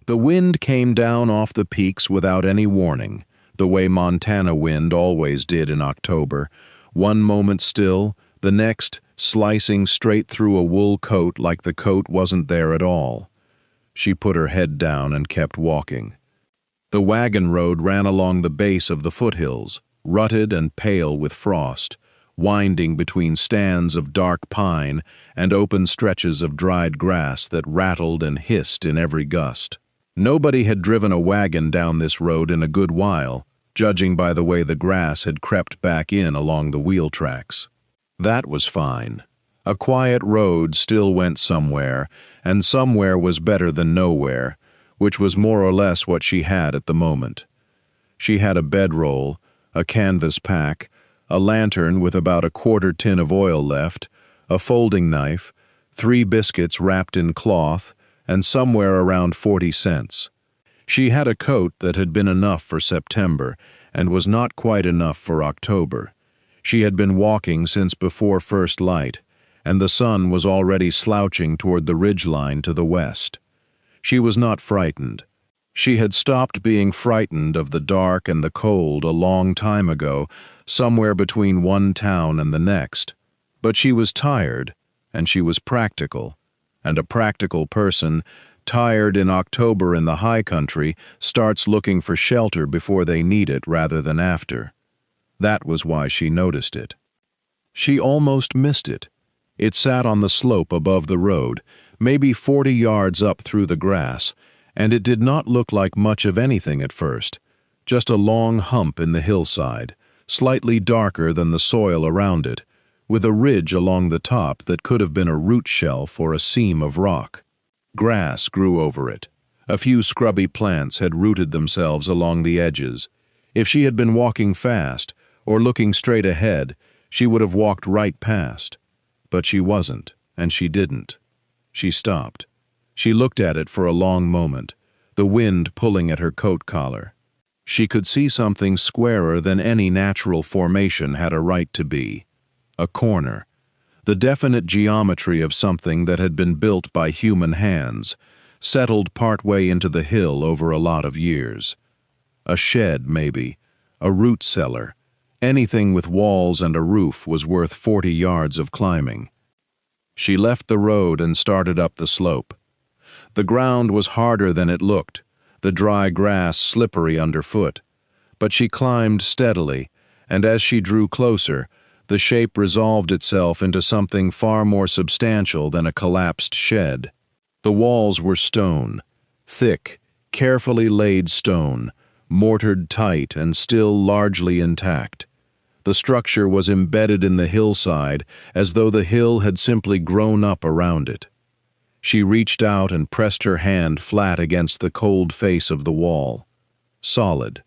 The wind came down off the peaks without any warning, the way Montana wind always did in October, one moment still, the next slicing straight through a wool coat like the coat wasn't there at all. She put her head down and kept walking. The wagon road ran along the base of the foothills, rutted and pale with frost, winding between stands of dark pine and open stretches of dried grass that rattled and hissed in every gust. Nobody had driven a wagon down this road in a good while, judging by the way the grass had crept back in along the wheel tracks. That was fine. A quiet road still went somewhere, and somewhere was better than nowhere, which was more or less what she had at the moment. She had a bedroll, a canvas pack, a lantern with about a quarter tin of oil left, a folding knife, 3 biscuits wrapped in cloth, and somewhere around 40 cents. She had a coat that had been enough for September and was not quite enough for October. She had been walking since before first light, and the sun was already slouching toward the ridgeline to the west. She was not frightened. She had stopped being frightened of the dark and the cold a long time ago, somewhere between one town and the next. But she was tired, and she was practical. And a practical person, tired in October in the high country, starts looking for shelter before they need it rather than after. That was why she noticed it. She almost missed it. It sat on the slope above the road, maybe 40 yards up through the grass, and it did not look like much of anything at first, just a long hump in the hillside, slightly darker than the soil around it, with a ridge along the top that could have been a root shelf or a seam of rock. Grass grew over it. A few scrubby plants had rooted themselves along the edges. If she had been walking fast, or looking straight ahead, she would have walked right past. But she wasn't, and she didn't. She stopped. She looked at it for a long moment, the wind pulling at her coat collar. She could see something squarer than any natural formation had a right to be. A corner. The definite geometry of something that had been built by human hands, settled partway into the hill over a lot of years. A shed, maybe. A root cellar. Anything with walls and a roof was worth 40 yards of climbing. She left the road and started up the slope. The ground was harder than it looked, the dry grass slippery underfoot. But she climbed steadily, and as she drew closer, the shape resolved itself into something far more substantial than a collapsed shed. The walls were stone, thick, carefully laid stone, mortared tight and still largely intact. The structure was embedded in the hillside as though the hill had simply grown up around it. She reached out and pressed her hand flat against the cold face of the wall. Solid.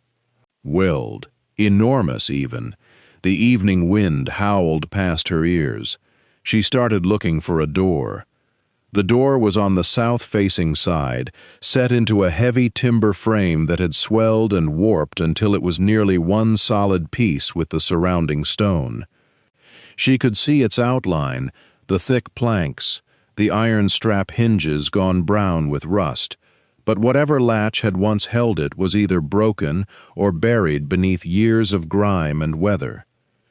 Willed. Enormous, even. The evening wind howled past her ears. She started looking for a door. The door was on the south-facing side, set into a heavy timber frame that had swelled and warped until it was nearly one solid piece with the surrounding stone. She could see its outline, the thick planks, the iron strap hinges gone brown with rust, but whatever latch had once held it was either broken or buried beneath years of grime and weather.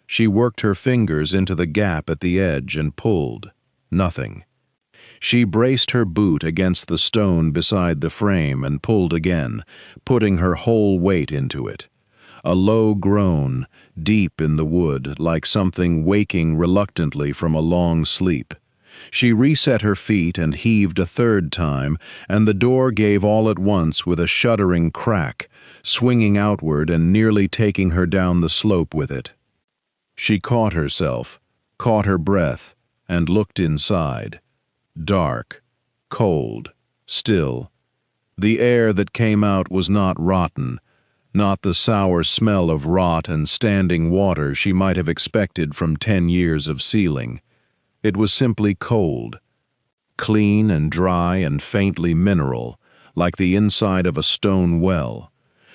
She worked her fingers into the gap at the edge and pulled. Nothing. She braced her boot against the stone beside the frame and pulled again, putting her whole weight into it. A low groan, deep in the wood, like something waking reluctantly from a long sleep. She reset her feet and heaved a third time, and the door gave all at once with a shuddering crack, swinging outward and nearly taking her down the slope with it. She caught herself, caught her breath, and looked inside. Dark, cold, still. The air that came out was not rotten, not the sour smell of rot and standing water she might have expected from 10 years of sealing. It was simply cold, clean and dry and faintly mineral, like the inside of a stone well.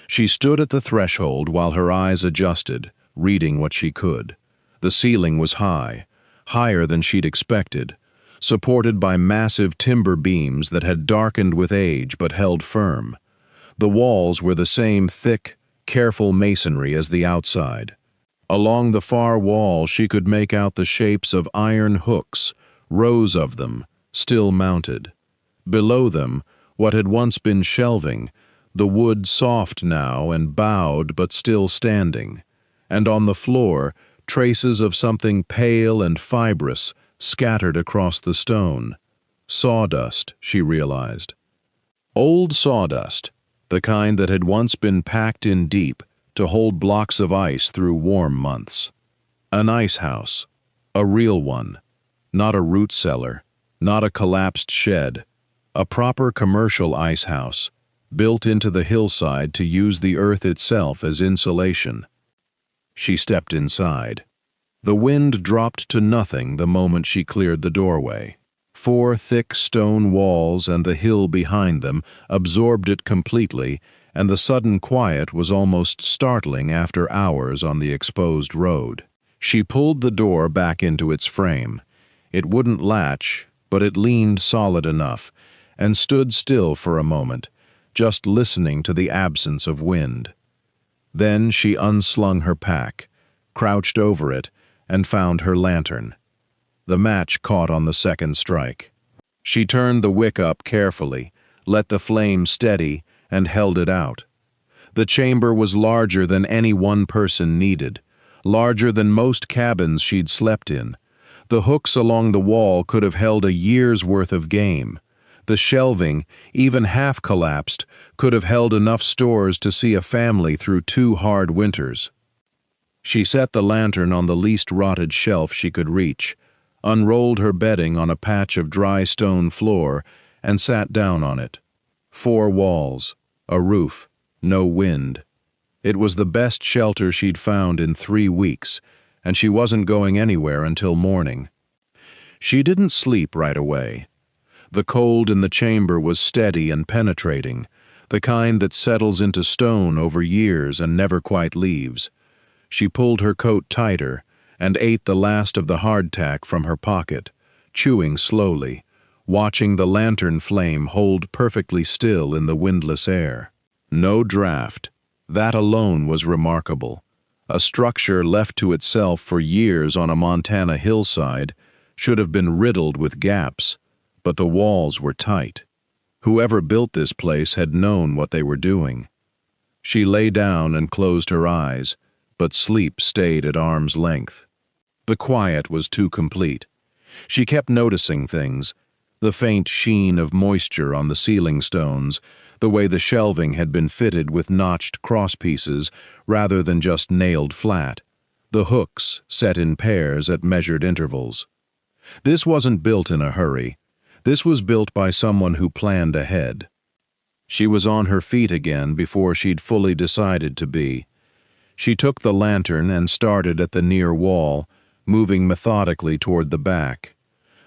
She stood at the threshold while her eyes adjusted, reading what she could. The ceiling was high, higher than she'd expected. supported by massive timber beams that had darkened with age but held firm. The walls were the same thick, careful masonry as the outside. Along the far wall she could make out the shapes of iron hooks, rows of them, still mounted. Below them, what had once been shelving, the wood soft now and bowed but still standing, and on the floor traces of something pale and fibrous scattered across the stone. Sawdust, she realized. Old sawdust, the kind that had once been packed in deep to hold blocks of ice through warm months. An ice house, a real one, not a root cellar, not a collapsed shed, a proper commercial ice house, built into the hillside to use the earth itself as insulation. She stepped inside. The wind dropped to nothing the moment she cleared the doorway. 4 thick stone walls and the hill behind them absorbed it completely, and the sudden quiet was almost startling after hours on the exposed road. She pulled the door back into its frame. It wouldn't latch, but it leaned solid enough, and stood still for a moment, just listening to the absence of wind. Then she unslung her pack, crouched over it, and found her lantern. The match caught on the second strike. She turned the wick up carefully, let the flame steady, and held it out. The chamber was larger than any one person needed, larger than most cabins she'd slept in. The hooks along the wall could have held a year's worth of game. The shelving, even half collapsed, could have held enough stores to see a family through 2 hard winters. She set the lantern on the least rotted shelf she could reach, unrolled her bedding on a patch of dry stone floor, and sat down on it. 4 walls, a roof, no wind. It was the best shelter she'd found in 3 weeks, and she wasn't going anywhere until morning. She didn't sleep right away. The cold in the chamber was steady and penetrating, the kind that settles into stone over years and never quite leaves. She pulled her coat tighter and ate the last of the hardtack from her pocket, chewing slowly, watching the lantern flame hold perfectly still in the windless air. No draft. That alone was remarkable. A structure left to itself for years on a Montana hillside should have been riddled with gaps, but the walls were tight. Whoever built this place had known what they were doing. She lay down and closed her eyes, but sleep stayed at arm's length. The quiet was too complete. She kept noticing things, the faint sheen of moisture on the ceiling stones, the way the shelving had been fitted with notched crosspieces rather than just nailed flat, the hooks set in pairs at measured intervals. This wasn't built in a hurry. This was built by someone who planned ahead. She was on her feet again before she'd fully decided to be. She took the lantern and started at the near wall, moving methodically toward the back.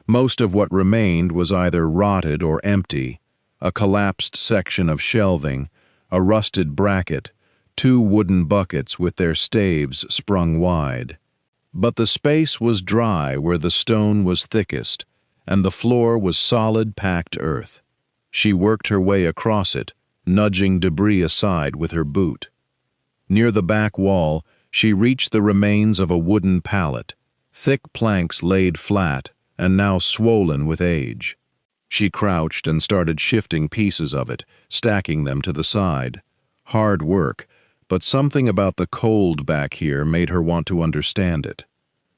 Most of what remained was either rotted or empty, a collapsed section of shelving, a rusted bracket, 2 wooden buckets with their staves sprung wide. But the space was dry where the stone was thickest, and the floor was solid packed earth. She worked her way across it, nudging debris aside with her boot. Near the back wall, she reached the remains of a wooden pallet, thick planks laid flat and now swollen with age. She crouched and started shifting pieces of it, stacking them to the side. Hard work, but something about the cold back here made her want to understand it.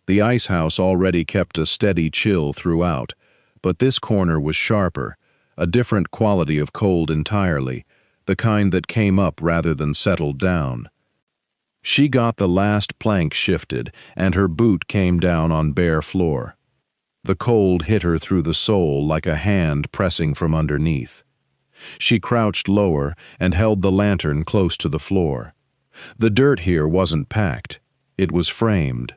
The ice house already kept a steady chill throughout, but this corner was sharper, a different quality of cold entirely, the kind that came up rather than settled down. She got the last plank shifted, and her boot came down on bare floor. The cold hit her through the sole like a hand pressing from underneath. She crouched lower and held the lantern close to the floor. The dirt here wasn't packed. It was framed.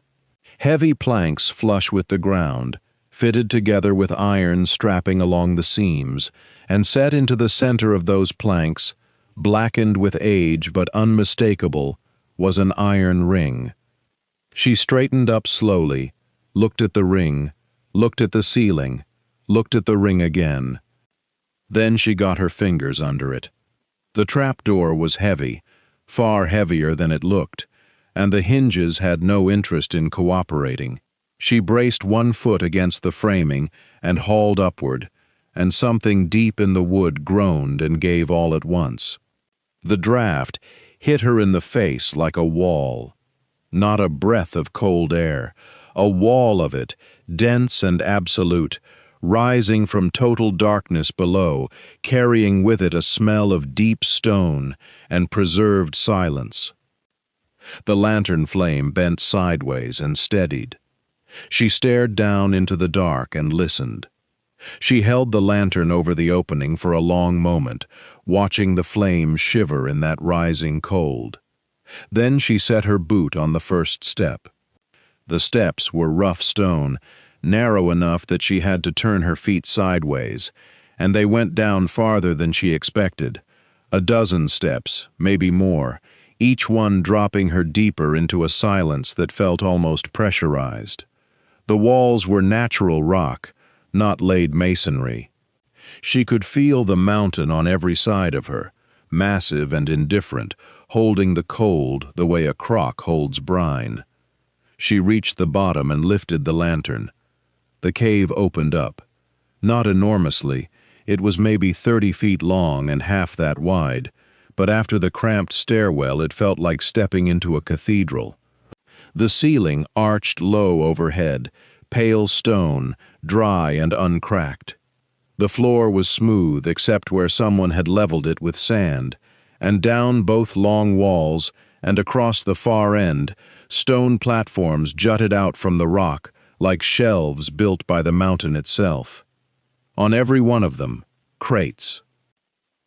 Heavy planks flush with the ground, fitted together with iron strapping along the seams, and set into the center of those planks, blackened with age but unmistakable, was an iron ring. She straightened up slowly, looked at the ring, looked at the ceiling, looked at the ring again. Then she got her fingers under it. The trapdoor was heavy, far heavier than it looked, and the hinges had no interest in cooperating. She braced one foot against the framing and hauled upward, and something deep in the wood groaned and gave all at once. The draft hit her in the face like a wall. Not a breath of cold air, a wall of it, dense and absolute, rising from total darkness below, carrying with it a smell of deep stone and preserved silence. The lantern flame bent sideways and steadied. She stared down into the dark and listened. She held the lantern over the opening for a long moment, watching the flame shiver in that rising cold. Then she set her boot on the first step. The steps were rough stone, narrow enough that she had to turn her feet sideways, and they went down farther than she expected. A dozen steps, maybe more, each one dropping her deeper into a silence that felt almost pressurized. The walls were natural rock, not laid masonry. She could feel the mountain on every side of her, massive and indifferent, holding the cold the way a crock holds brine. She reached the bottom and lifted the lantern. The cave opened up. Not enormously, it was maybe 30 feet long and half that wide, but after the cramped stairwell it felt like stepping into a cathedral. The ceiling arched low overhead, pale stone, dry and uncracked. The floor was smooth except where someone had leveled it with sand, and down both long walls and across the far end, stone platforms jutted out from the rock like shelves built by the mountain itself. On every one of them, crates.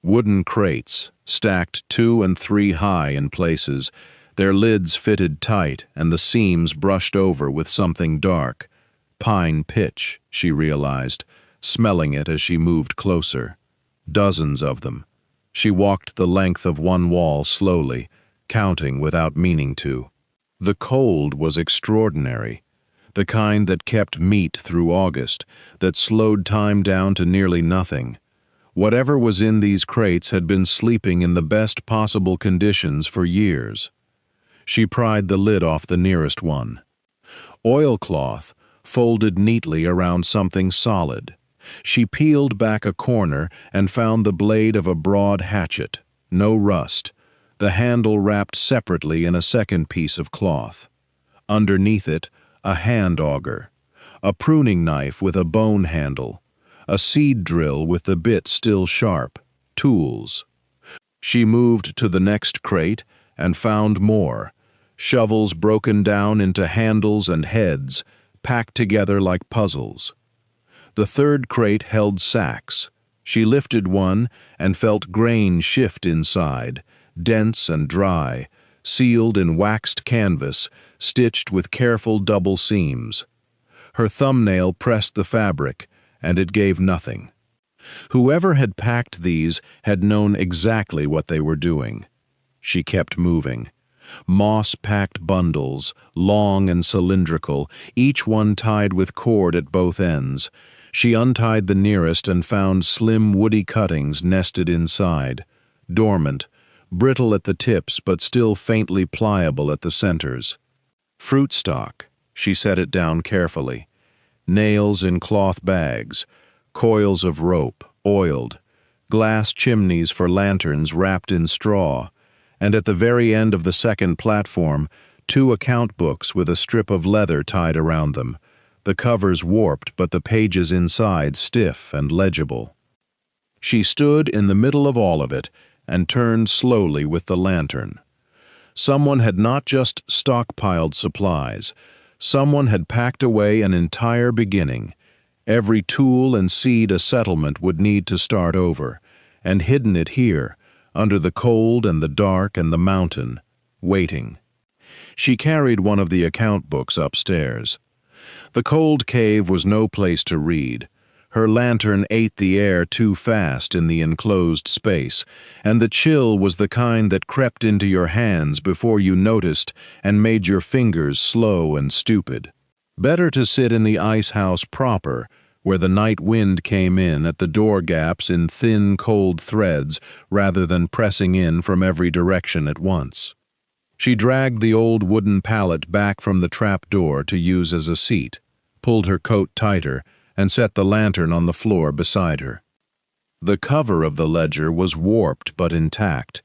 Wooden crates, stacked 2 and 3 high in places, their lids fitted tight and the seams brushed over with something dark. Pine pitch, she realized, smelling it as she moved closer. Dozens of them. She walked the length of one wall slowly, counting without meaning to. The cold was extraordinary, the kind that kept meat through August, that slowed time down to nearly nothing. Whatever was in these crates had been sleeping in the best possible conditions for years. She pried the lid off the nearest one. Oilcloth, folded neatly around something solid. She peeled back a corner and found the blade of a broad hatchet, no rust, the handle wrapped separately in a second piece of cloth. Underneath it, a hand auger, a pruning knife with a bone handle, a seed drill with the bit still sharp, tools. She moved to the next crate and found more, shovels broken down into handles and heads, packed together like puzzles. The third crate held sacks. She lifted one and felt grain shift inside, dense and dry, sealed in waxed canvas, stitched with careful double seams. Her thumbnail pressed the fabric, and it gave nothing. Whoever had packed these had known exactly what they were doing. She kept moving. Moss-packed bundles, long and cylindrical, each one tied with cord at both ends. She untied the nearest and found slim woody cuttings nested inside, dormant, brittle at the tips but still faintly pliable at the centers. Fruit stock, she set it down carefully. Nails in cloth bags, coils of rope, oiled, glass chimneys for lanterns wrapped in straw, and at the very end of the second platform, 2 account books with a strip of leather tied around them, the covers warped but the pages inside stiff and legible. She stood in the middle of all of it and turned slowly with the lantern. Someone had not just stockpiled supplies. Someone had packed away an entire beginning, every tool and seed a settlement would need to start over, and hidden it here, under the cold and the dark and the mountain, waiting. She carried one of the account books upstairs. The cold cave was no place to read. Her lantern ate the air too fast in the enclosed space, and the chill was the kind that crept into your hands before you noticed and made your fingers slow and stupid. Better to sit in the ice house proper, where the night wind came in at the door gaps in thin, cold threads rather than pressing in from every direction at once. She dragged the old wooden pallet back from the trap door to use as a seat, pulled her coat tighter, and set the lantern on the floor beside her. The cover of the ledger was warped but intact.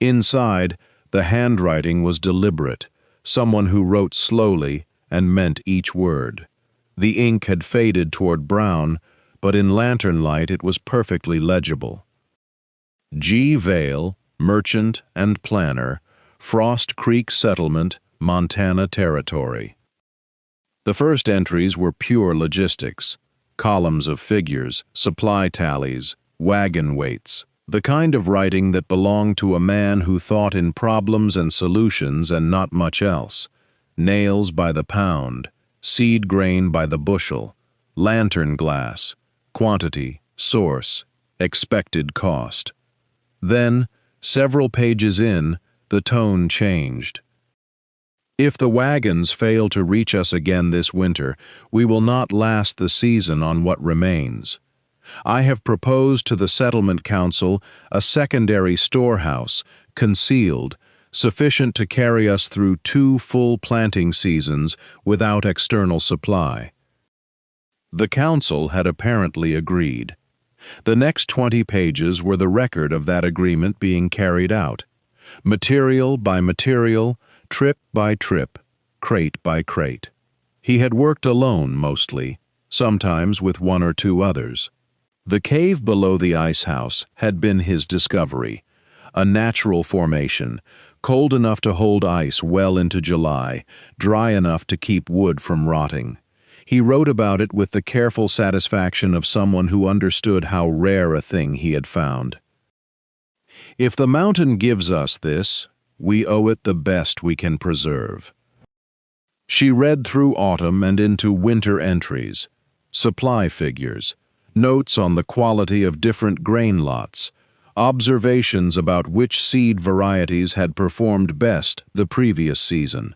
Inside, the handwriting was deliberate, someone who wrote slowly and meant each word. The ink had faded toward brown, but in lantern light it was perfectly legible. G. Vale, merchant and planner, Frost Creek Settlement, Montana Territory. The first entries were pure logistics, columns of figures, supply tallies, wagon weights, the kind of writing that belonged to a man who thought in problems and solutions and not much else. Nails by the pound, seed grain by the bushel, lantern glass, quantity, source, expected cost. Then, several pages in, the tone changed. If the wagons fail to reach us again this winter, we will not last the season on what remains. I have proposed to the Settlement Council a secondary storehouse, concealed, sufficient to carry us through 2 full planting seasons without external supply. The council had apparently agreed. The next 20 pages were the record of that agreement being carried out, material by material, trip by trip, crate by crate. He had worked alone mostly, sometimes with 1 or 2 others. The cave below the ice house had been his discovery, a natural formation, cold enough to hold ice well into July, dry enough to keep wood from rotting. He wrote about it with the careful satisfaction of someone who understood how rare a thing he had found. If the mountain gives us this, we owe it the best we can preserve. She read through autumn and into winter entries, supply figures, notes on the quality of different grain lots, observations about which seed varieties had performed best the previous season,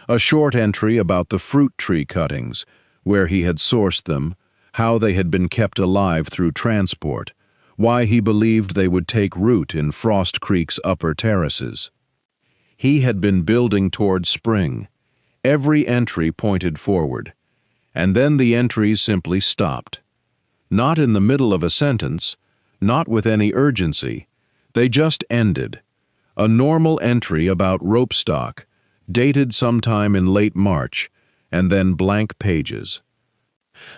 a short entry about the fruit tree cuttings, where he had sourced them, how they had been kept alive through transport, why he believed they would take root in Frost Creek's upper terraces. He had been building toward spring. Every entry pointed forward, and then the entries simply stopped. Not in the middle of a sentence, not with any urgency. They just ended. A normal entry about rope stock, dated sometime in late March, and then blank pages.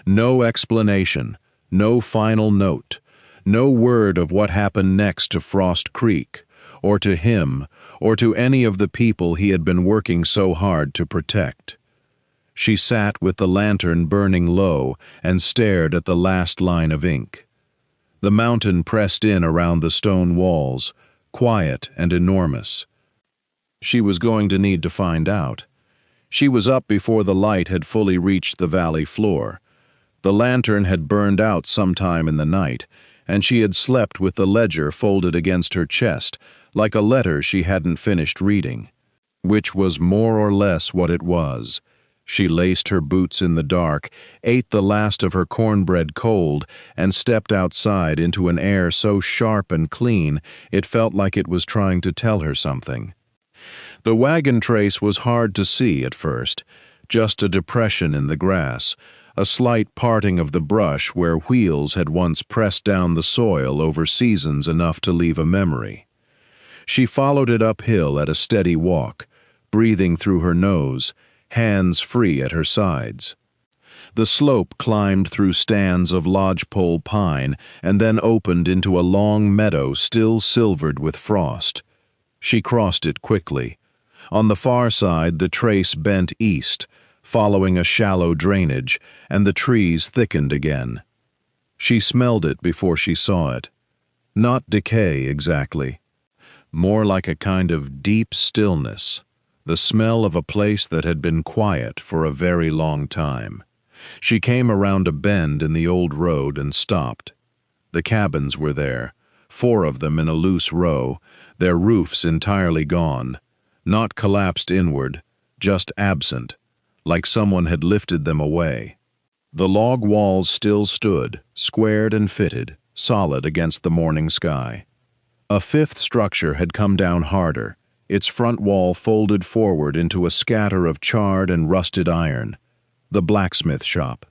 No explanation, no final note, no word of what happened next to Frost Creek, or to him, or to any of the people he had been working so hard to protect. She sat with the lantern burning low and stared at the last line of ink. The mountain pressed in around the stone walls, quiet and enormous. She was going to need to find out. She was up before the light had fully reached the valley floor. The lantern had burned out sometime in the night, and she had slept with the ledger folded against her chest, like a letter she hadn't finished reading. Which was more or less what it was. She laced her boots in the dark, ate the last of her cornbread cold, and stepped outside into an air so sharp and clean it felt like it was trying to tell her something. The wagon trace was hard to see at first, just a depression in the grass, a slight parting of the brush where wheels had once pressed down the soil over seasons enough to leave a memory. She followed it uphill at a steady walk, breathing through her nose, hands free at her sides. The slope climbed through stands of lodgepole pine and then opened into a long meadow still silvered with frost. She crossed it quickly. On the far side, the trace bent east, following a shallow drainage, and the trees thickened again. She smelled it before she saw it. Not decay exactly. More like a kind of deep stillness. The smell of a place that had been quiet for a very long time. She came around a bend in the old road and stopped. The cabins were there, 4 of them in a loose row, their roofs entirely gone, not collapsed inward, just absent, like someone had lifted them away. The log walls still stood, squared and fitted, solid against the morning sky. A fifth structure had come down harder, its front wall folded forward into a scatter of charred and rusted iron. The blacksmith shop.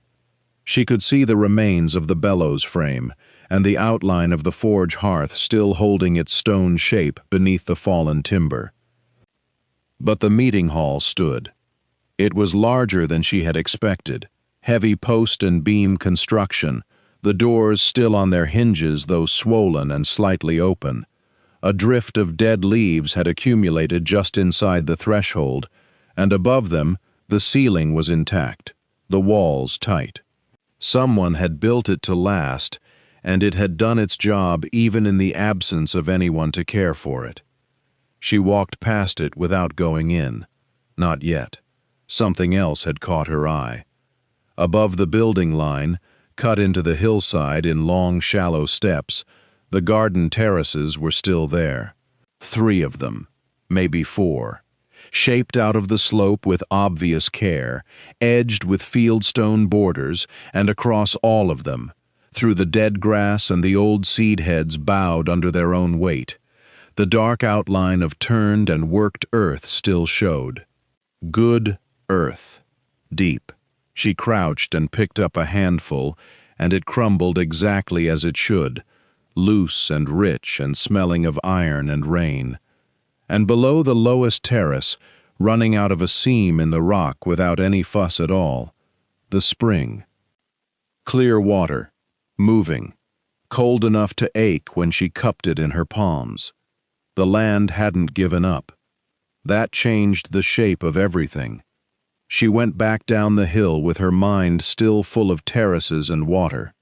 She could see the remains of the bellows frame, and the outline of the forge hearth still holding its stone shape beneath the fallen timber. But the meeting hall stood. It was larger than she had expected, heavy post and beam construction, the doors still on their hinges though swollen and slightly open. A drift of dead leaves had accumulated just inside the threshold, and above them the ceiling was intact, the walls tight. Someone had built it to last, and it had done its job even in the absence of anyone to care for it. She walked past it without going in. Not yet. Something else had caught her eye. Above the building line, cut into the hillside in long, shallow steps, the garden terraces were still there. 3 of them, maybe 4, shaped out of the slope with obvious care, edged with fieldstone borders, and across all of them, through the dead grass and the old seed heads bowed under their own weight, the dark outline of turned and worked earth still showed. Good earth. Deep. She crouched and picked up a handful, and it crumbled exactly as it should, loose and rich and smelling of iron and rain. And below the lowest terrace, running out of a seam in the rock without any fuss at all, the spring. Clear water, moving, cold enough to ache when she cupped it in her palms. The land hadn't given up. That changed the shape of everything. She went back down the hill with her mind still full of terraces and water.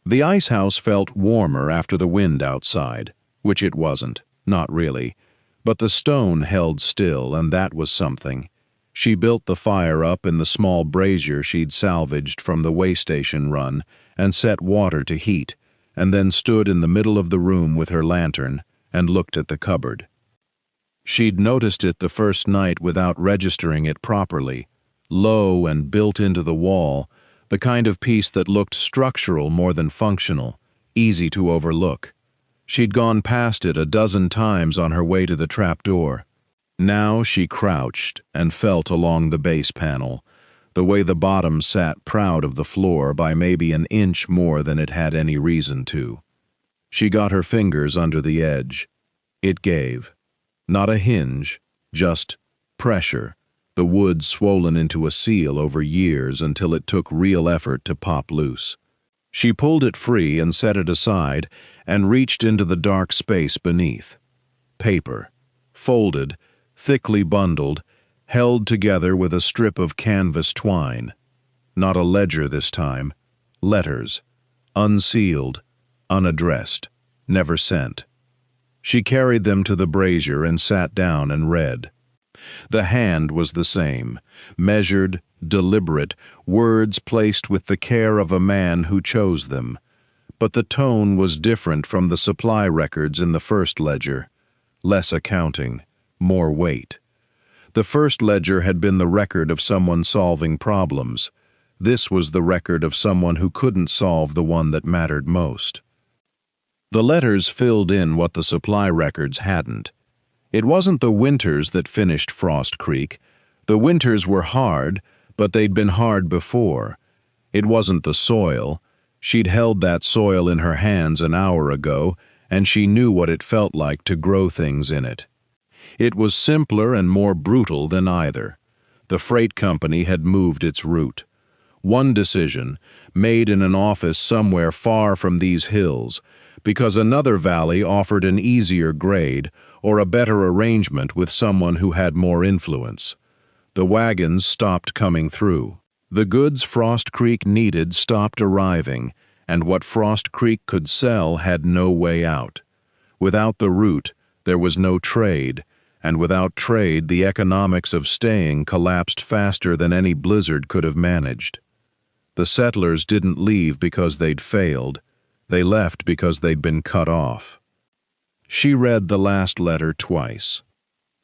The ice house felt warmer after the wind outside, which it wasn't, not really, but the stone held still, and that was something. She built the fire up in the small brazier she'd salvaged from the waystation run and set water to heat, and then stood in the middle of the room with her lantern and looked at the cupboard. She'd noticed it the first night without registering it properly, low and built into the wall, the kind of piece that looked structural more than functional, easy to overlook. She'd gone past it a dozen times on her way to the trapdoor. Now she crouched and felt along the base panel, the way the bottom sat proud of the floor by maybe an inch more than it had any reason to. She got her fingers under the edge. It gave. Not a hinge, just pressure, the wood swollen into a seal over years until it took real effort to pop loose. She pulled it free and set it aside and reached into the dark space beneath. Paper, folded, thickly bundled, held together with a strip of canvas twine. Not a ledger this time. Letters, unsealed, unaddressed, never sent. She carried them to the brazier and sat down and read. The hand was the same, measured, deliberate, words placed with the care of a man who chose them. But the tone was different from the supply records in the first ledger. Less accounting, more weight. The first ledger had been the record of someone solving problems. This was the record of someone who couldn't solve the one that mattered most. The letters filled in what the supply records hadn't. It wasn't the winters that finished Frost Creek. The winters were hard, but they'd been hard before. It wasn't the soil. She'd held that soil in her hands an hour ago, and she knew what it felt like to grow things in it. It was simpler and more brutal than either. The freight company had moved its route. One decision, made in an office somewhere far from these hills, because another valley offered an easier grade or a better arrangement with someone who had more influence. The wagons stopped coming through. The goods Frost Creek needed stopped arriving, and what Frost Creek could sell had no way out. Without the route, there was no trade, and without trade, the economics of staying collapsed faster than any blizzard could have managed. The settlers didn't leave because they'd failed. They left because they'd been cut off. She read the last letter twice.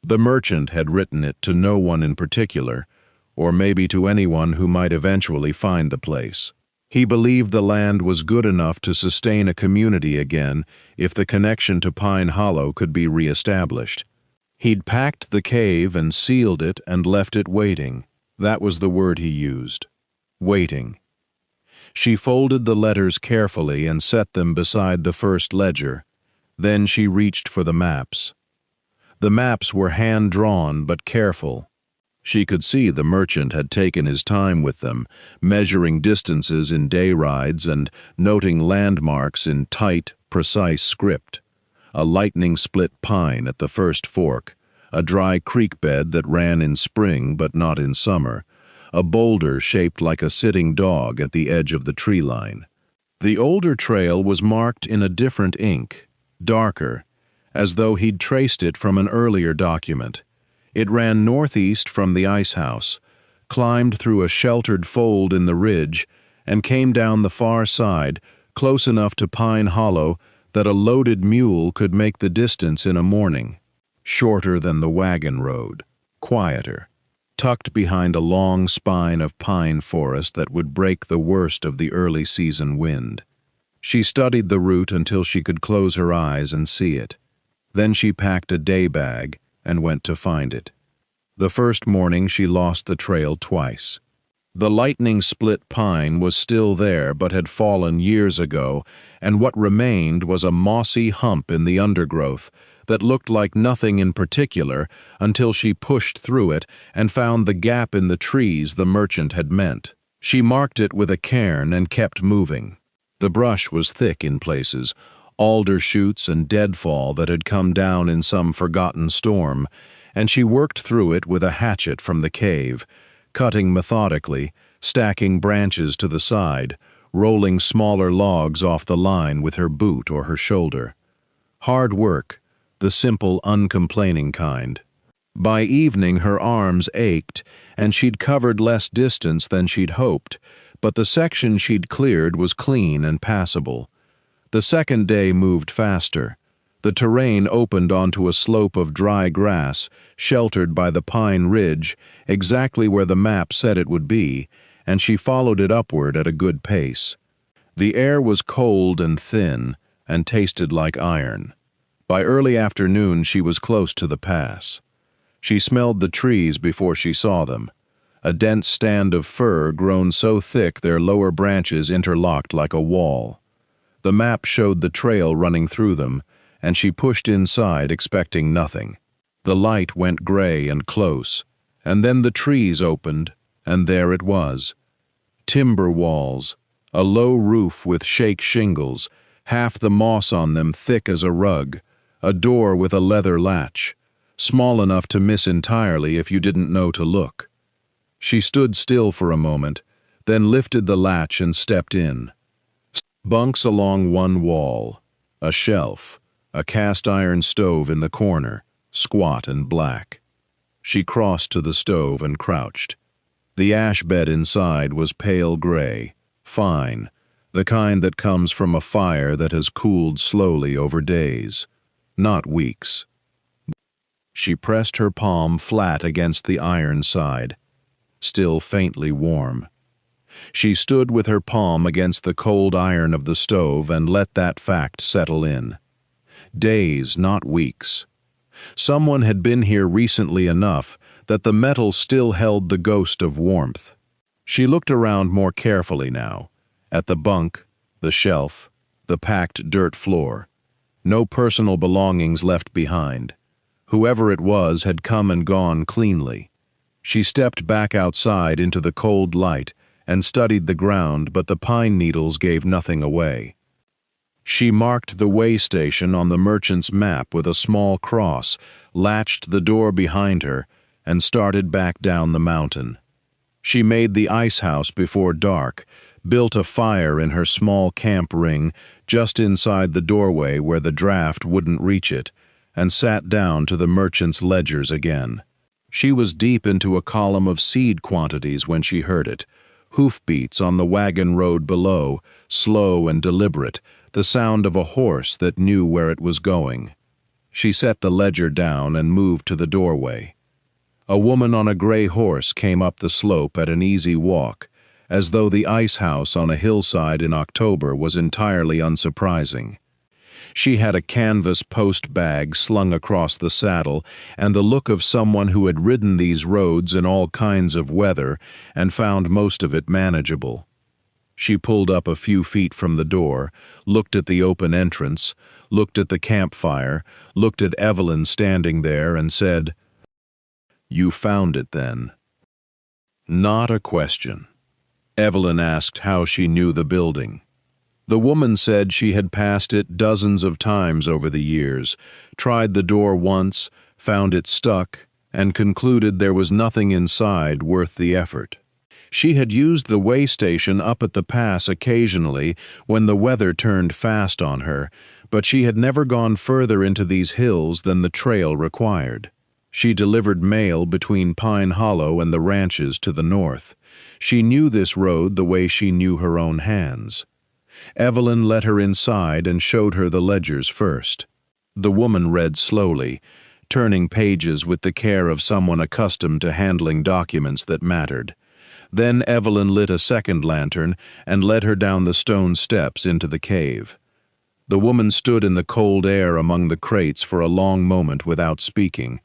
The merchant had written it to no one in particular, or maybe to anyone who might eventually find the place. He believed the land was good enough to sustain a community again if the connection to Pine Hollow could be reestablished. He'd packed the cave and sealed it and left it waiting. That was the word he used. Waiting. She folded the letters carefully and set them beside the first ledger. Then she reached for the maps. The maps were hand-drawn but careful. She could see the merchant had taken his time with them, measuring distances in day rides and noting landmarks in tight, precise script. A lightning-split pine at the first fork, a dry creek bed that ran in spring but not in summer, a boulder shaped like a sitting dog at the edge of the tree line. The older trail was marked in a different ink, darker, as though he'd traced it from an earlier document. It ran northeast from the ice house, climbed through a sheltered fold in the ridge, and came down the far side, close enough to Pine Hollow that a loaded mule could make the distance in a morning. Shorter than the wagon road, quieter, tucked behind a long spine of pine forest that would break the worst of the early season wind. She studied the route until she could close her eyes and see it. Then she packed a day bag and went to find it. The first morning she lost the trail twice. The lightning-split pine was still there but had fallen years ago, and what remained was a mossy hump in the undergrowth that looked like nothing in particular until she pushed through it and found the gap in the trees the merchant had meant. She marked it with a cairn and kept moving. The brush was thick in places, alder shoots and deadfall that had come down in some forgotten storm, and she worked through it with a hatchet from the cave, cutting methodically, stacking branches to the side, rolling smaller logs off the line with her boot or her shoulder. Hard work, the simple, uncomplaining kind. By evening her arms ached, and she'd covered less distance than she'd hoped, but the section she'd cleared was clean and passable. The second day moved faster. The terrain opened onto a slope of dry grass, sheltered by the pine ridge, exactly where the map said it would be, and she followed it upward at a good pace. The air was cold and thin, and tasted like iron. By early afternoon she was close to the pass. She smelled the trees before she saw them. A dense stand of fir grown so thick their lower branches interlocked like a wall. The map showed the trail running through them, and she pushed inside expecting nothing. The light went gray and close, and then the trees opened, and there it was. Timber walls, a low roof with shake shingles, half the moss on them thick as a rug, a door with a leather latch, small enough to miss entirely if you didn't know to look. She stood still for a moment, then lifted the latch and stepped in. Bunks along one wall, a shelf, a cast-iron stove in the corner, squat and black. She crossed to the stove and crouched. The ash bed inside was pale gray, fine, the kind that comes from a fire that has cooled slowly over days, not weeks. She pressed her palm flat against the iron side, still faintly warm. She stood with her palm against the cold iron of the stove and let that fact settle in. Days, not weeks. Someone had been here recently enough that the metal still held the ghost of warmth. She looked around more carefully now, at the bunk, the shelf, the packed dirt floor. No personal belongings left behind. Whoever it was had come and gone cleanly. She stepped back outside into the cold light and studied the ground, but the pine needles gave nothing away. She marked the way station on the merchant's map with a small cross, latched the door behind her, and started back down the mountain. She made the ice house before dark, built a fire in her small camp ring just inside the doorway where the draft wouldn't reach it, and sat down to the merchant's ledgers again. She was deep into a column of seed quantities when she heard it. Hoofbeats on the wagon road below, slow and deliberate, the sound of a horse that knew where it was going. She set the ledger down and moved to the doorway. A woman on a gray horse came up the slope at an easy walk, as though the ice house on a hillside in October was entirely unsurprising. She had a canvas post bag slung across the saddle and the look of someone who had ridden these roads in all kinds of weather and found most of it manageable. She pulled up a few feet from the door, looked at the open entrance, looked at the campfire, looked at Evelyn standing there and said, "You found it then?" Not a question. Evelyn asked how she knew the building. The woman said she had passed it dozens of times over the years, tried the door once, found it stuck, and concluded there was nothing inside worth the effort. She had used the way station up at the pass occasionally when the weather turned fast on her, but she had never gone further into these hills than the trail required. She delivered mail between Pine Hollow and the ranches to the north. She knew this road the way she knew her own hands. Evelyn led her inside and showed her the ledgers first. The woman read slowly, turning pages with the care of someone accustomed to handling documents that mattered. Then Evelyn lit a second lantern and led her down the stone steps into the cave. The woman stood in the cold air among the crates for a long moment without speaking.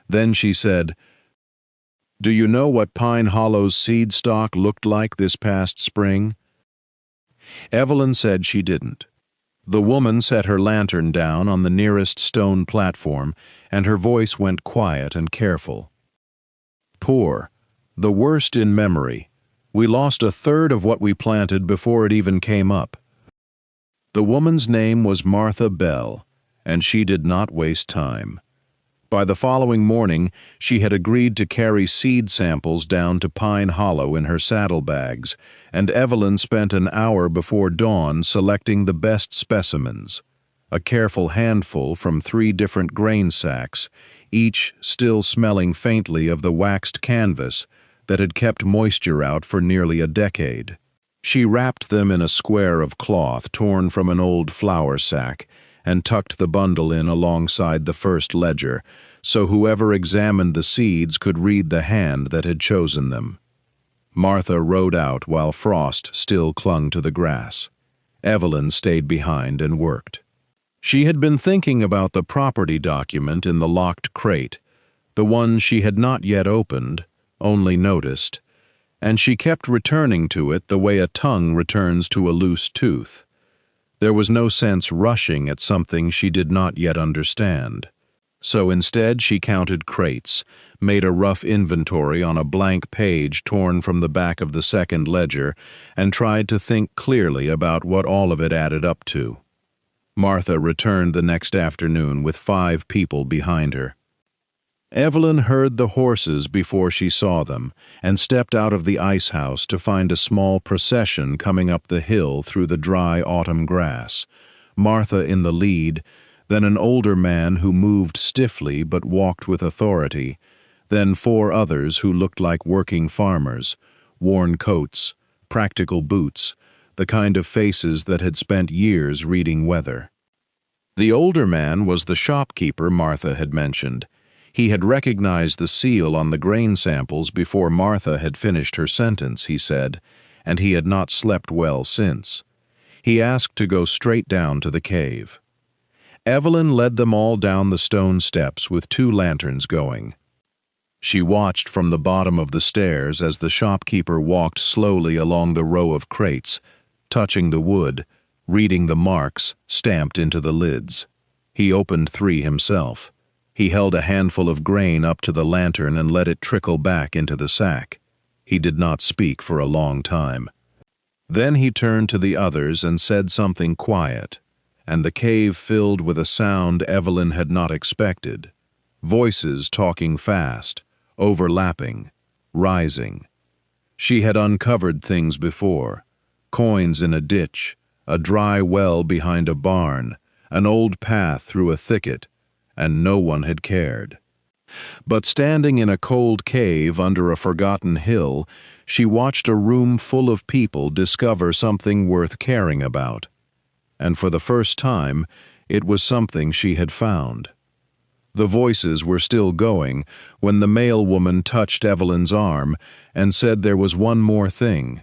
Then she said, "Do you know what Pine Hollow's seed stock looked like this past spring?" Evelyn said she didn't. The woman set her lantern down on the nearest stone platform, and her voice went quiet and careful. "Poor. The worst in memory. We lost a third of what we planted before it even came up." The woman's name was Martha Bell, and she did not waste time. By the following morning, she had agreed to carry seed samples down to Pine Hollow in her saddlebags, and Evelyn spent an hour before dawn selecting the best specimens, a careful handful from 3 different grain sacks, each still smelling faintly of the waxed canvas that had kept moisture out for nearly a decade. She wrapped them in a square of cloth torn from an old flour sack and tucked the bundle in alongside the first ledger, so whoever examined the seeds could read the hand that had chosen them. Martha rode out while Frost still clung to the grass. Evelyn stayed behind and worked. She had been thinking about the property document in the locked crate, the one she had not yet opened, only noticed, and she kept returning to it the way a tongue returns to a loose tooth. There was no sense rushing at something she did not yet understand. So instead she counted crates, made a rough inventory on a blank page torn from the back of the second ledger, and tried to think clearly about what all of it added up to. Martha returned the next afternoon with 5 people behind her. Evelyn heard the horses before she saw them, and stepped out of the ice house to find a small procession coming up the hill through the dry autumn grass, Martha in the lead, then an older man who moved stiffly but walked with authority, then 4 others who looked like working farmers, worn coats, practical boots, the kind of faces that had spent years reading weather. The older man was the shopkeeper Martha had mentioned. He had recognized the seal on the grain samples before Martha had finished her sentence, he said, and he had not slept well since. He asked to go straight down to the cave. Evelyn led them all down the stone steps with 2 lanterns going. She watched from the bottom of the stairs as the shopkeeper walked slowly along the row of crates, touching the wood, reading the marks stamped into the lids. He opened 3 himself. He held a handful of grain up to the lantern and let it trickle back into the sack. He did not speak for a long time. Then he turned to the others and said something quiet, and the cave filled with a sound Evelyn had not expected. Voices talking fast, overlapping, rising. She had uncovered things before: coins in a ditch, a dry well behind a barn, an old path through a thicket, and no one had cared. But standing in a cold cave under a forgotten hill, she watched a room full of people discover something worth caring about. And for the first time, it was something she had found. The voices were still going when the mail woman touched Evelyn's arm and said there was one more thing.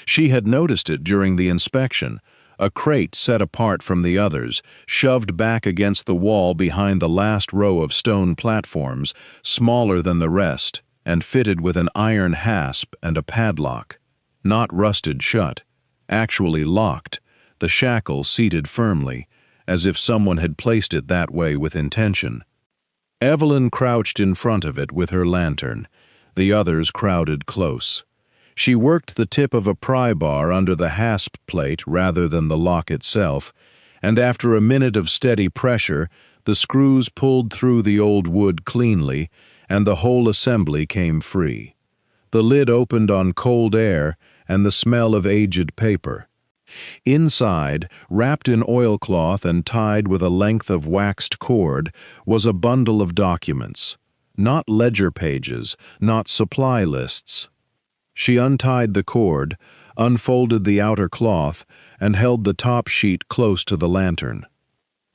She had noticed it during the inspection, a crate set apart from the others, shoved back against the wall behind the last row of stone platforms, smaller than the rest, and fitted with an iron hasp and a padlock. Not rusted shut, actually locked, the shackle seated firmly, as if someone had placed it that way with intention. Evelyn crouched in front of it with her lantern. The others crowded close. She worked the tip of a pry bar under the hasp plate rather than the lock itself, and after a minute of steady pressure, the screws pulled through the old wood cleanly, and the whole assembly came free. The lid opened on cold air and the smell of aged paper. Inside, wrapped in oilcloth and tied with a length of waxed cord, was a bundle of documents. Not ledger pages, not supply lists. She untied the cord, unfolded the outer cloth, and held the top sheet close to the lantern.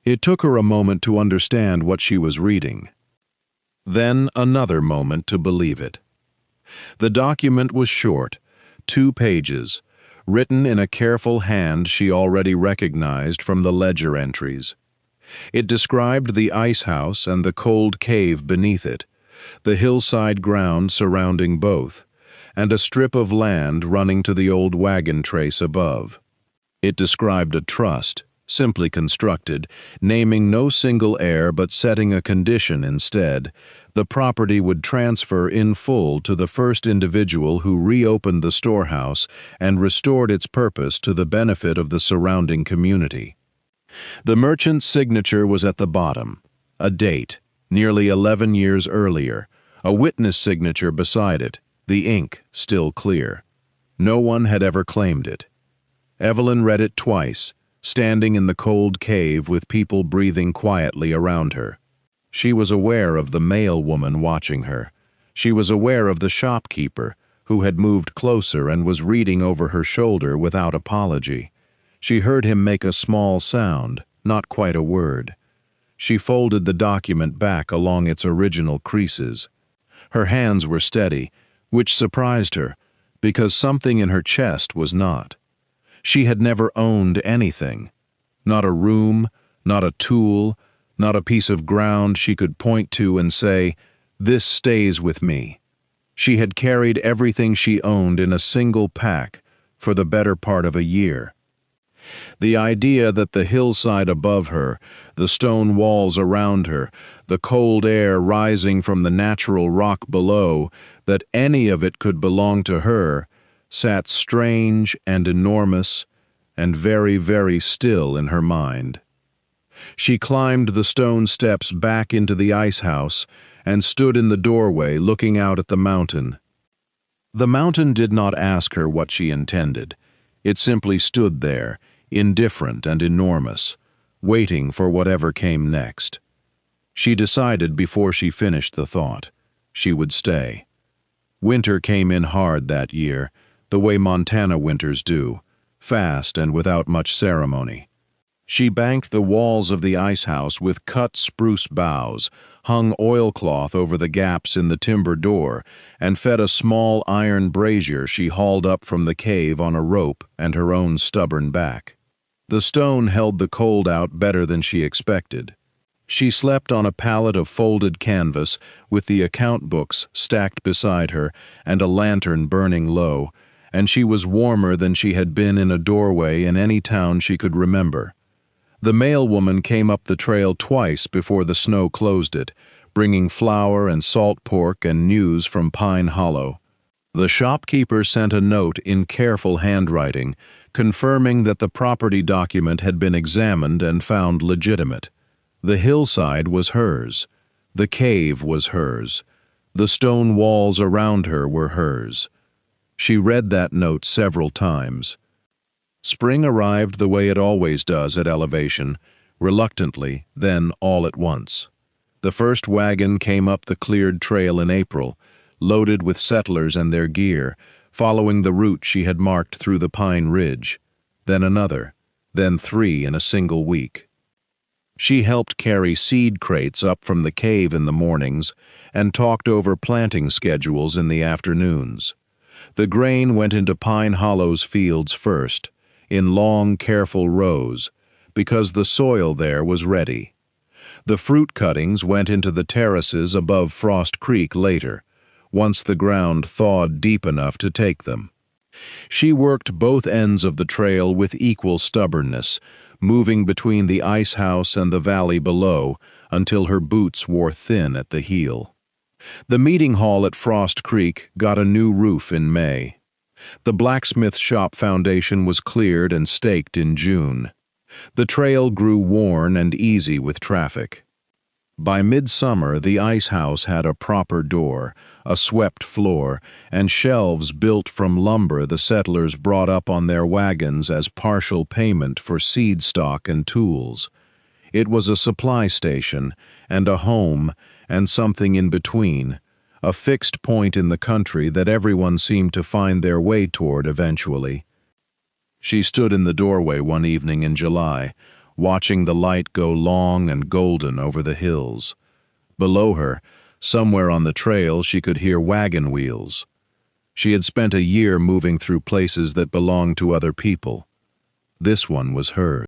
It took her a moment to understand what she was reading. Then another moment to believe it. The document was short, 2 pages, written in a careful hand she already recognized from the ledger entries. It described the ice house and the cold cave beneath it, the hillside ground surrounding both, and a strip of land running to the old wagon trace above. It described a trust, simply constructed, naming no single heir but setting a condition instead. The property would transfer in full to the first individual who reopened the storehouse and restored its purpose to the benefit of the surrounding community. The merchant's signature was at the bottom, a date, nearly 11 years earlier, a witness signature beside it, the ink still clear. No one had ever claimed it. Evelyn read it twice, standing in the cold cave with people breathing quietly around her. She was aware of the mail woman watching her. She was aware of the shopkeeper, who had moved closer and was reading over her shoulder without apology. She heard him make a small sound, not quite a word. She folded the document back along its original creases. Her hands were steady, which surprised her, because something in her chest was not. She had never owned anything. Not a room, not a tool, not a piece of ground she could point to and say, "This stays with me." She had carried everything she owned in a single pack for the better part of a year. The idea that the hillside above her, the stone walls around her, the cold air rising from the natural rock below, that any of it could belong to her, sat strange and enormous and very, very still in her mind. She climbed the stone steps back into the ice house and stood in the doorway looking out at the mountain. The mountain did not ask her what she intended. It simply stood there, indifferent and enormous, waiting for whatever came next. She decided before she finished the thought. She would stay. Winter came in hard that year, the way Montana winters do, fast and without much ceremony. She banked the walls of the ice house with cut spruce boughs, hung oilcloth over the gaps in the timber door, and fed a small iron brazier she hauled up from the cave on a rope and her own stubborn back. The stone held the cold out better than she expected. She slept on a pallet of folded canvas with the account books stacked beside her and a lantern burning low, and she was warmer than she had been in a doorway in any town she could remember. The mail woman came up the trail twice before the snow closed it, bringing flour and salt pork and news from Pine Hollow. The shopkeeper sent a note in careful handwriting, confirming that the property document had been examined and found legitimate. The hillside was hers. The cave was hers. The stone walls around her were hers. She read that note several times. Spring arrived the way it always does at elevation, reluctantly, then all at once. The first wagon came up the cleared trail in April, loaded with settlers and their gear, following the route she had marked through the Pine Ridge. Then another, then 3 in a single week. She helped carry seed crates up from the cave in the mornings and talked over planting schedules in the afternoons. The grain went into Pine Hollow's fields first, in long, careful rows, because the soil there was ready. The fruit cuttings went into the terraces above Frost Creek later, once the ground thawed deep enough to take them. She worked both ends of the trail with equal stubbornness, moving between the ice house and the valley below until her boots wore thin at the heel. The meeting hall at Frost Creek got a new roof in May. The blacksmith shop foundation was cleared and staked in June. The trail grew worn and easy with traffic. By midsummer, the ice house had a proper door, a swept floor, and shelves built from lumber the settlers brought up on their wagons as partial payment for seed stock and tools. It was a supply station, and a home, and something in between, a fixed point in the country that everyone seemed to find their way toward eventually. She stood in the doorway one evening in July, watching the light go long and golden over the hills. Below her, somewhere on the trail, she could hear wagon wheels. She had spent a year moving through places that belonged to other people. This one was hers.